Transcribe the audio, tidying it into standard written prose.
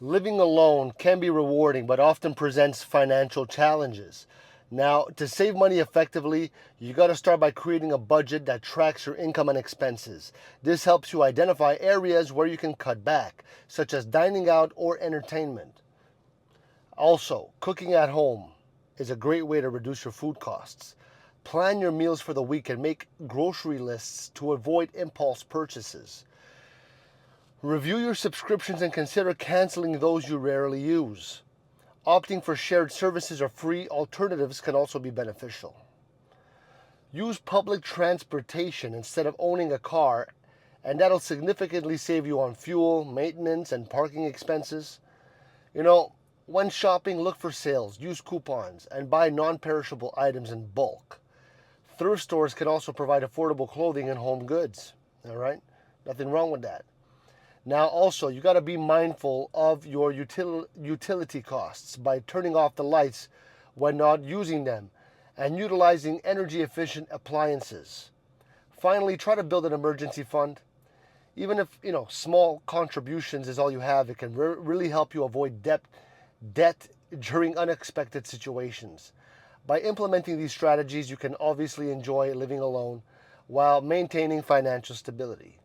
Living alone can be rewarding, but often presents financial challenges. Now, to save money effectively, you got to start by creating a budget that tracks your income and expenses. This helps you identify areas where you can cut back, such as dining out or entertainment. Also, cooking at home is a great way to reduce your food costs. Plan your meals for the week and make grocery lists to avoid impulse purchases. Review your subscriptions and consider canceling those you rarely use. Opting for shared services or free alternatives can also be beneficial. Use public transportation instead of owning a car, and that'll significantly save you on fuel, maintenance, and parking expenses. You know, when shopping, look for sales, use coupons, and buy non perishable items in bulk. Thrift stores can also provide affordable clothing and home goods. All right? Nothing wrong with that. Now, also, you got to be mindful of your utility costs by turning off the lights when not using them and utilizing energy efficient appliances. Finally, try to build an emergency fund. Even if, small contributions is all you have, it can really help you avoid debt during unexpected situations. By implementing these strategies, you can obviously enjoy living alone while maintaining financial stability.